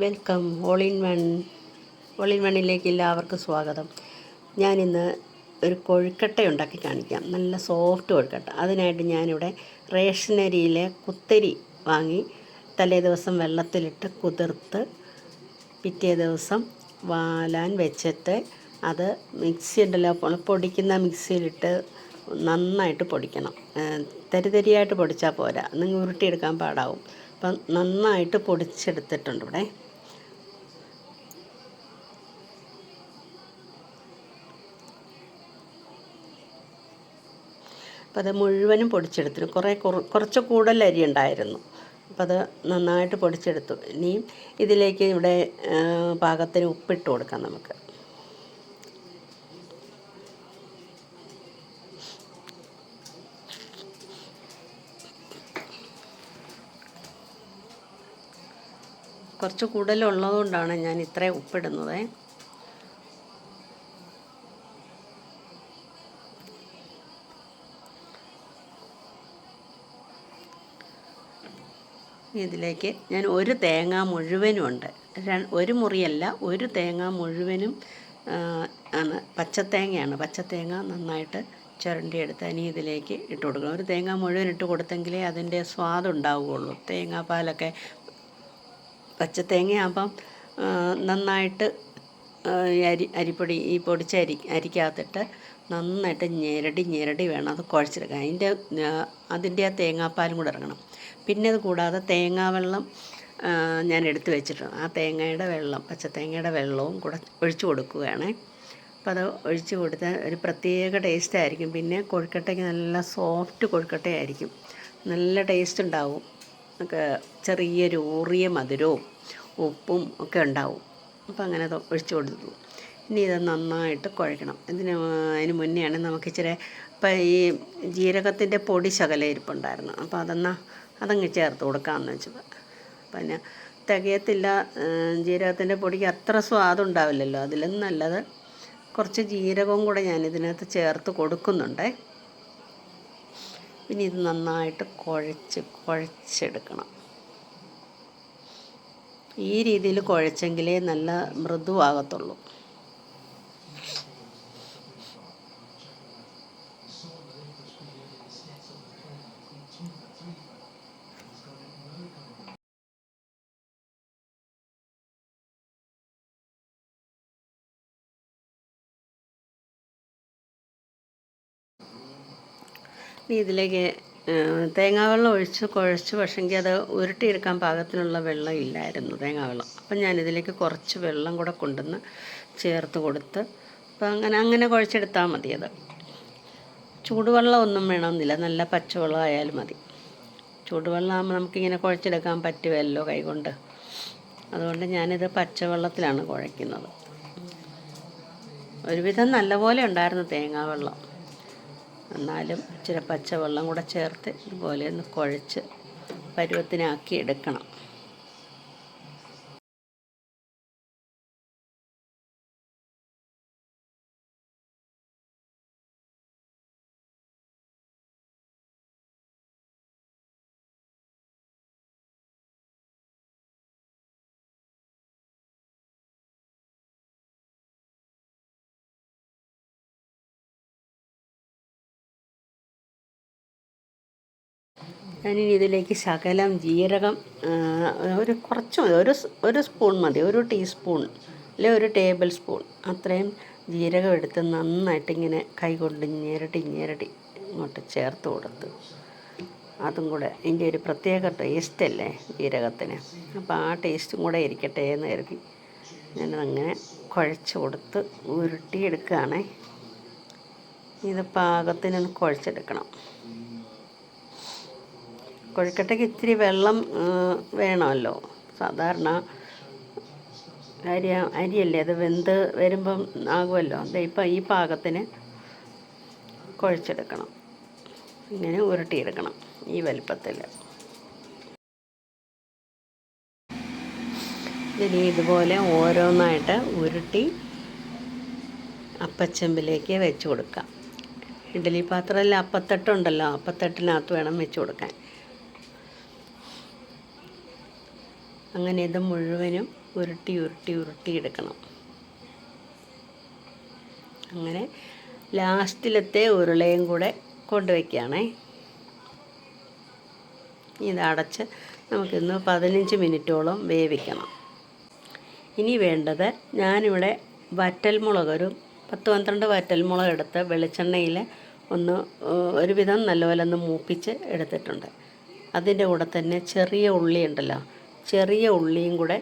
Welcome all in വണ്ണിലേക്ക് എല്ലാവർക്കും സ്വാഗതം. ഞാനിന്ന് ഒരു കൊഴുക്കട്ട ഉണ്ടാക്കി കാണിക്കാം. നല്ല സോഫ്റ്റ് കൊഴുക്കട്ട. അതിനായിട്ട് ഞാനിവിടെ റേഷനരിയിലെ കുത്തരി വാങ്ങി തലേ ദിവസം വെള്ളത്തിലിട്ട് കുതിർത്ത് പിറ്റേ ദിവസം വാലാൻ വെച്ചിട്ട് അത് മിക്സി ഉണ്ടല്ലോ, പൊടിക്കുന്ന മിക്സിയിലിട്ട് നന്നായിട്ട് പൊടിക്കണം. തരിതരിയായിട്ട് പൊടിച്ചാൽ പോരാ, നിങ്ങൾ ഉരുട്ടിയെടുക്കാൻ പാടാവും. അപ്പം നന്നായിട്ട് പൊടിച്ചെടുത്തിട്ടുണ്ട് ഇവിടെ. അപ്പോൾ അത് മുഴുവനും പൊടിച്ചെടുത്തിട്ട് കുറച്ച് കൂടുതൽ അരി ഉണ്ടായിരുന്നു. അപ്പോൾ അത് നന്നായിട്ട് പൊടിച്ചെടുത്തു. ഇനിയും ഇതിലേക്ക് ഇവിടെ പാകത്തിന് ഉപ്പിട്ട് കൊടുക്കാം നമുക്ക്. കുറച്ച് കൂടുതലുള്ളതുകൊണ്ടാണ് ഞാൻ ഇത്രയും ഉപ്പിടുന്നത്. ഇതിലേക്ക് ഞാൻ ഒരു തേങ്ങ മുഴുവനും ഉണ്ട്, ഒരു മുറിയല്ല, ഒരു തേങ്ങ മുഴുവനും ആണ്. പച്ചത്തേങ്ങ നന്നായിട്ട് ചുരണ്ടിയെടുത്ത് ഇനി ഇതിലേക്ക് ഇട്ട് കൊടുക്കണം. ഒരു തേങ്ങ മുഴുവൻ ഇട്ട് കൊടുത്തെങ്കിലേ അതിൻ്റെ സ്വാദുണ്ടാവുകയുള്ളൂ. തേങ്ങാപ്പാലൊക്കെ പച്ചത്തേങ്ങയാകുമ്പം നന്നായിട്ട് അരിപ്പൊടി ഈ പൊടിച്ച അരിക്കകത്തിട്ട് നന്നായിട്ട് ഞെരടി വേണം അത് കുഴച്ചെടുക്കാൻ. അതിൻ്റെ ആ തേങ്ങാപ്പാലും കൂടെ ഇറങ്ങണം. പിന്നെ അത് കൂടാതെ തേങ്ങാവെള്ളം ഞാൻ എടുത്ത് വെച്ചിട്ടുണ്ട്. ആ തേങ്ങയുടെ വെള്ളം, പച്ചത്തേങ്ങയുടെ വെള്ളവും കൂടെ ഒഴിച്ചു കൊടുക്കുകയാണ്. അപ്പോൾ അത് ഒഴിച്ച് കൊടുത്താൽ ഒരു പ്രത്യേക ടേസ്റ്റായിരിക്കും. പിന്നെ കൊഴുക്കട്ടയ്ക്ക് നല്ല സോഫ്റ്റ് കൊഴുക്കട്ടയായിരിക്കും, നല്ല ടേസ്റ്റ് ഉണ്ടാവും. ഒക്കെ ചെറിയൊരു ഊറിയ മധുരവും ഉപ്പും ഒക്കെ ഉണ്ടാവും. അപ്പോൾ അങ്ങനെ അത് ഒഴിച്ചു കൊടുത്തു. ഇനി ഇത് നന്നായിട്ട് കുഴക്കണം. അതിന് മുന്നെയാണ് നമുക്ക് ഇച്ചിരി ഇപ്പം ഈ ജീരകത്തിൻ്റെ പൊടി ശകലം ഇരിപ്പുണ്ടായിരുന്നു. അപ്പോൾ അതങ്ങ് ചേർത്ത് കൊടുക്കാമെന്ന് വെച്ചപ്പോൾ പിന്നെ തികയത്തില്ല. ജീരകത്തിൻ്റെ പൊടിക്ക് അത്ര സ്വാദുണ്ടാവില്ലല്ലോ. അതിലും നല്ലത് കുറച്ച് ജീരകവും കൂടെ ഞാൻ ഇതിനകത്ത് ചേർത്ത് കൊടുക്കുന്നുണ്ട്. പിന്നെ ഇത് നന്നായിട്ട് കുഴച്ചെടുക്കണം. ഈ രീതിയിൽ കുഴച്ചെങ്കിലേ നല്ല മൃദുവാകത്തുള്ളൂ. ഇനി ഇതിലേക്ക് തേങ്ങാവെള്ളം ഒഴിച്ച് കുഴച്ച്, പക്ഷെങ്കിൽ അത് ഉരുട്ടിയെടുക്കാൻ പാകത്തിനുള്ള വെള്ളം ഇല്ലായിരുന്നു, തേങ്ങാവെള്ളം. അപ്പം ഞാനിതിലേക്ക് കുറച്ച് വെള്ളം കൂടെ കൊണ്ടുവന്ന് ചേർത്ത് കൊടുത്ത് അപ്പം അങ്ങനെ കുഴച്ചെടുത്താൽ മതി. അത് ചൂടുവെള്ളം ഒന്നും വേണമെന്നില്ല, നല്ല പച്ചവെള്ളം ആയാലും മതി. ചൂടുവെള്ളം ആകുമ്പോൾ നമുക്കിങ്ങനെ കുഴച്ചെടുക്കാൻ പറ്റുമല്ലോ കൈകൊണ്ട്. അതുകൊണ്ട് ഞാനിത് പച്ചവെള്ളത്തിലാണ് കുഴയ്ക്കുന്നത്. ഒരുവിധം നല്ലപോലെ ഉണ്ടായിരുന്നു തേങ്ങാവെള്ളം, എന്നാലും ഇച്ചിരി പച്ചവെള്ളം കൂടെ ചേർത്ത് ഇതുപോലെ ഒന്ന് കുഴച്ച് പരുവത്തിനാക്കി എടുക്കണം. ഞാനിനി ഇതിലേക്ക് ശകലം ജീരകം, കുറച്ച് മതി, ഒരു സ്പൂൺ മതി, ഒരു ടീസ്പൂൺ അല്ലെ ഒരു ടേബിൾ സ്പൂൺ അത്രയും ജീരകം എടുത്ത് നന്നായിട്ട് ഇങ്ങനെ കൈകൊണ്ട് ഞെരടി ഇങ്ങോട്ട് ചേർത്ത് കൊടുത്ത്, അതും കൂടെ ഇതിൻ്റെ ഒരു പ്രത്യേക ടേസ്റ്റല്ലേ ജീരകത്തിന്. അപ്പോൾ ആ ടേസ്റ്റും കൂടെ ഇരിക്കട്ടെ എന്ന് കരുതി ഞാനതങ്ങനെ കുഴച്ച് കൊടുത്ത് ഉരുട്ടിയെടുക്കുകയാണേ. ഇത് പാകത്തിനൊന്ന് കുഴച്ചെടുക്കണം. കൊഴുക്കട്ടയ്ക്ക് ഇത്തിരി വെള്ളം വേണമല്ലോ. സാധാരണ അരിയല്ലേ, അത് വെന്ത് വരുമ്പം ആകുമല്ലോ. ഇപ്പം ഈ പാകത്തിന് കുഴച്ചെടുക്കണം. ഇങ്ങനെ ഉരുട്ടിയെടുക്കണം ഈ വലുപ്പത്തിൽ. ഇനി ഇതുപോലെ ഓരോന്നായിട്ട് ഉരുട്ടി അപ്പച്ചെമ്പിലേക്ക് വെച്ച് കൊടുക്കാം. ഇഡ്ഡലി പാത്രത്തിൽ അപ്പത്തട്ടുണ്ടല്ലോ, അപ്പത്തട്ടിനകത്ത് വേണം വെച്ച് കൊടുക്കാൻ. അങ്ങനെ ഇത് മുഴുവനും ഉരുട്ടി ഉരുട്ടി ഉരുട്ടി എടുക്കണം. അങ്ങനെ ലാസ്റ്റിലത്തെ ഉരുളയും കൂടെ കൊണ്ടുവയ്ക്കുകയാണേ. ഇതടച്ച് നമുക്കിന്ന് 15 മിനിറ്റോളം വേവിക്കണം. ഇനി വേണ്ടത്, ഞാനിവിടെ വറ്റൽമുളക് ഒരു 10-12 വറ്റൽമുളക് എടുത്ത് വെളിച്ചെണ്ണയിൽ ഒരുവിധം നല്ലപോലെ ഒന്ന് മൂപ്പിച്ച് എടുത്തിട്ടുണ്ട്. അതിൻ്റെ കൂടെ തന്നെ ചെറിയ ഉള്ളി ഉണ്ടല്ലോ, ചെറിയ ഉള്ളിയും കൂടെ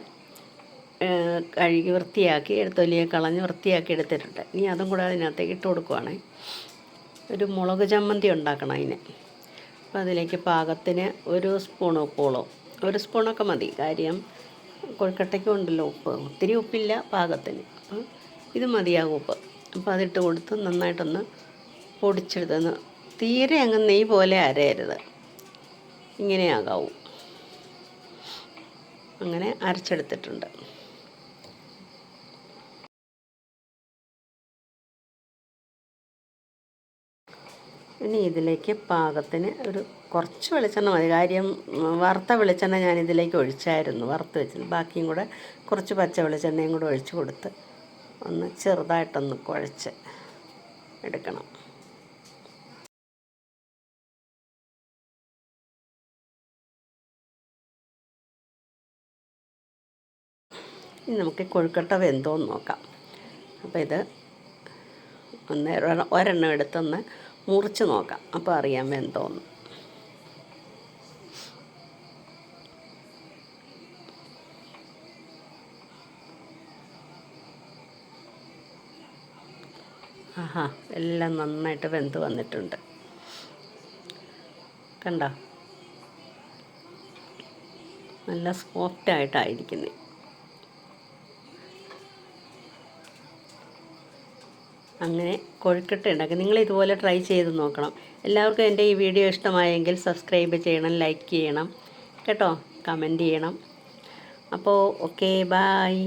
കഴുകി വൃത്തിയാക്കി തൊലിയെ കളഞ്ഞ് വൃത്തിയാക്കി എടുത്തിട്ടുണ്ട്. ഇനി അതും കൂടെ അതിനകത്തേക്ക് ഇട്ട് കൊടുക്കുവാണ്. ഒരു മുളക് ചമ്മന്തി ഉണ്ടാക്കണം അതിന്. അപ്പോൾ അതിലേക്ക് പാകത്തിന് 1 സ്പൂൺ ഉപ്പോളം, 1 സ്പൂണൊക്കെ മതി. കാര്യം കൊഴുക്കട്ടയ്ക്കും ഉണ്ടല്ലോ ഉപ്പ്, ഒത്തിരി ഉപ്പില്ല, പാകത്തിന്. അപ്പോൾ ഇത് മതിയാകും ഉപ്പ്. അപ്പോൾ അതിട്ട് കൊടുത്ത് നന്നായിട്ടൊന്ന് പൊടിച്ചെടുത്തൊന്ന്, തീരെ അങ്ങ് നെയ്യ് പോലെ അരയരുത്, ഇങ്ങനെയാകാവൂ. അങ്ങനെ അരച്ചെടുത്തിട്ടുണ്ട്. ഇനി ഇതിലേക്ക് പാകത്തിന് കുറച്ച് വെളിച്ചെണ്ണ മതി. കാര്യം വറുത്ത വെളിച്ചെണ്ണ ഞാൻ ഇതിലേക്ക് ഒഴിച്ചായിരുന്നു, വറുത്ത് വെച്ചത്. ബാക്കിയും കൂടെ കുറച്ച് പച്ച വെളിച്ചെണ്ണയും കൂടെ ഒഴിച്ച് കൊടുത്ത് ഒന്ന് ചെറുതായിട്ടൊന്ന് കുഴച്ച് എടുക്കണം. ഇനി നമുക്ക് കൊഴുക്കട്ട വെന്തോന്ന് നോക്കാം. അപ്പോൾ ഇത് ഒരെണ്ണം എടുത്തൊന്ന് മുറിച്ച് നോക്കാം, അപ്പോൾ അറിയാൻ വെന്തോന്ന്. ആഹാ, എല്ലാം നന്നായിട്ട് വെന്ത് വന്നിട്ടുണ്ട്. കണ്ടോ, നല്ല സോഫ്റ്റായിട്ടായിരിക്കുന്നത്. അങ്ങനെ കൊഴുക്കട്ട ഉണ്ടാക്കി നിങ്ങൾ ഇതുപോലെ ട്രൈ ചെയ്ത് നോക്കണം. എല്ലാവർക്കും എൻ്റെ ഈ വീഡിയോ ഇഷ്ടമായെങ്കിൽ സബ്സ്ക്രൈബ് ചെയ്യണം, ലൈക്ക് ചെയ്യണം കേട്ടോ, കമൻറ്റ് ചെയ്യണം. അപ്പോൾ ഓക്കെ, ബായ്.